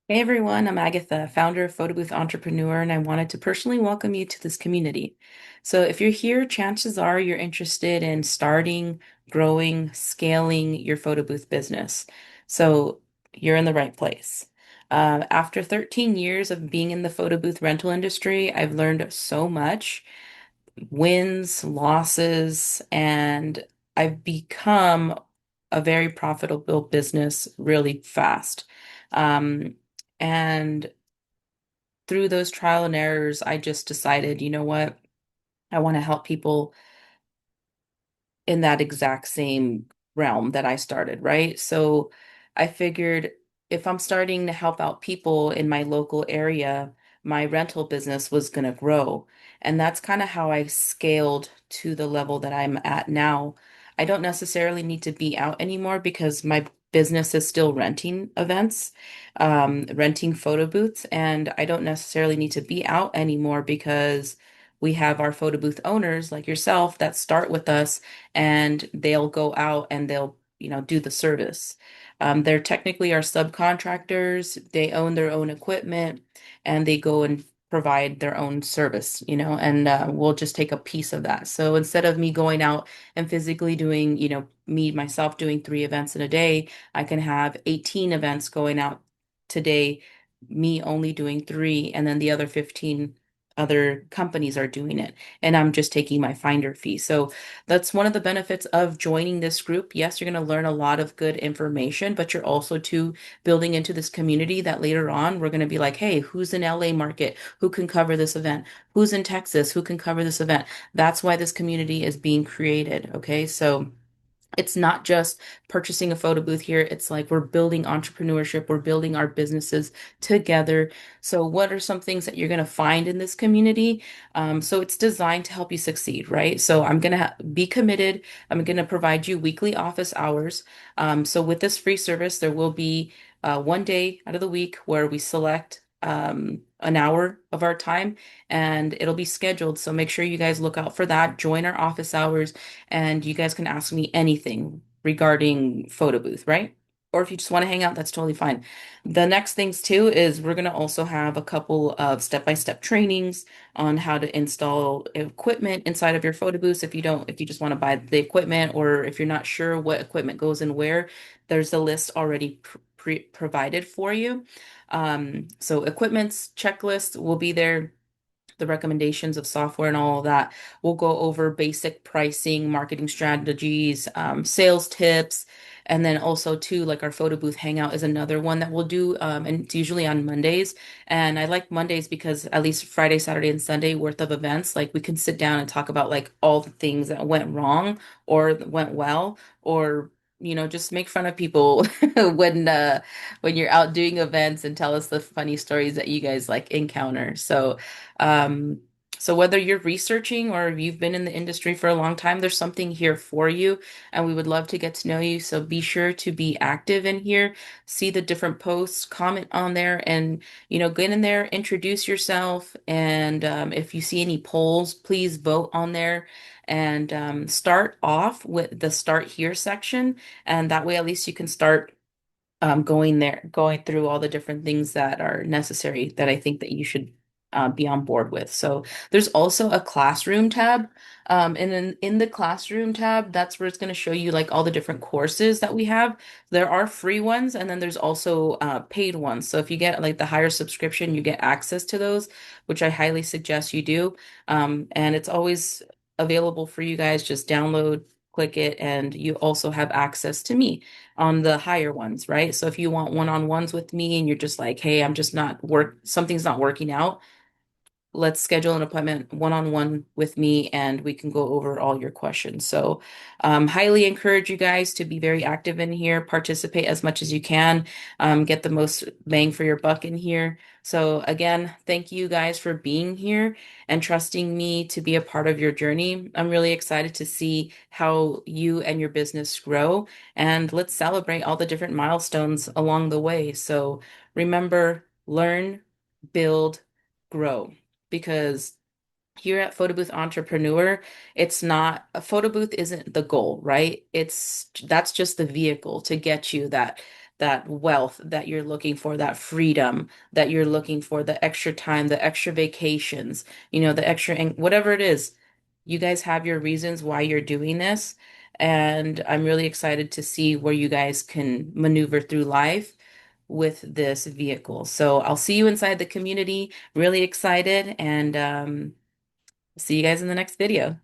Hey everyone, I'm Agatha, founder of Photo Booth Entrepreneur, and I wanted to personally welcome you to this community. So, if you're here, chances are you're interested in starting, growing, scaling your photo booth business. So, you're in the right place. After 13 years of being in the photo booth rental industry, I've learned so much, wins, losses, and I've become a very profitable business really fast. Um, and through those trial and errors, I just decided, you know what? I want to help people in that exact same realm that I started, right? So I figured if I'm starting to help out people in my local area, my rental business was going to grow. And that's kind of how I scaled to the level that I'm at now. I don't necessarily need to be out anymore because my business is still renting events, renting photo booths, and I don't necessarily need to be out anymore because we have our photo booth owners like yourself that start with us and they'll go out and they'll, do the service. They're technically our subcontractors. They own their own equipment and they go and provide their own service, and we'll just take a piece of that. So instead of me going out and physically doing, me myself doing 3 events in a day, I can have 18 events going out today, me only doing three, and then the other 15 other companies are doing it. And I'm just taking my finder fee. So that's one of the benefits of joining this group. Yes, you're going to learn a lot of good information, but you're also too building into this community that later on we're going to be like, hey, who's in LA market? Who can cover this event? Who's in Texas? Who can cover this event? That's why this community is being created. Okay. So it's not just purchasing a photo booth here. It's like we're building entrepreneurship, we're building our businesses together. So, what are some things that you're going to find in this community? So, it's designed to help you succeed, right? So, I'm going to be committed. I'm going to provide you weekly office hours. So, with this free service, there will be one day out of the week where we select an hour of our time and it'll be scheduled. So, make sure you guys look out for that. Join our office hours and you guys can ask me anything regarding photo booth, right? Or if you just want to hang out, that's totally fine. The next things too is we're going to also have a couple of step-by-step trainings on how to install equipment inside of your photo booths. If you just want to buy the equipment or if you're not sure what equipment goes in where, there's a list already provided for you. So equipment's checklist will be there, the recommendations of software and all of that. We'll go over basic pricing, marketing strategies, sales tips, and then also too, like our photo booth hangout is another one that we'll do, and it's usually on Mondays. And I like Mondays because at least Friday, Saturday, and Sunday worth of events, like we can sit down and talk about like all the things that went wrong or went well, or just make fun of people when you're out doing events and tell us the funny stories that you guys like encounter. Um, so whether you're researching or you've been in the industry for a long time, there's something here for you, and we would love to get to know you. So be sure to be active in here, see the different posts, comment on there, and get in there, introduce yourself, and if you see any polls, please vote on there. And start off with the start here section, and that way at least you can start going through all the different things that are necessary that I think that you should be on board with. So there's also a classroom tab. And then in the classroom tab, that's where it's going to show you like all the different courses that we have. There are free ones, and then there's also paid ones. So if you get like the higher subscription, you get access to those, which I highly suggest you do. And it's always available for you guys. Just download, click it, and you also have access to me on the higher ones, right? So if you want one-on-ones with me and you're just like, hey, I'm just not something's not working out, let's schedule an appointment one-on-one with me and we can go over all your questions. So highly encourage you guys to be very active in here, participate as much as you can, get the most bang for your buck in here. So again, thank you guys for being here and trusting me to be a part of your journey. I'm really excited to see how you and your business grow, and let's celebrate all the different milestones along the way. So remember, learn, build, grow, because here at Photo Booth Entrepreneur, it's not a photo booth isn't the goal, right? That's just the vehicle to get you that that wealth that you're looking for, that freedom that you're looking for, the extra time, the extra vacations, the extra, and whatever it is, you guys have your reasons why you're doing this. And I'm really excited to see where you guys can maneuver through life with this vehicle. So I'll see you inside the community. Really excited, and see you guys in the next video.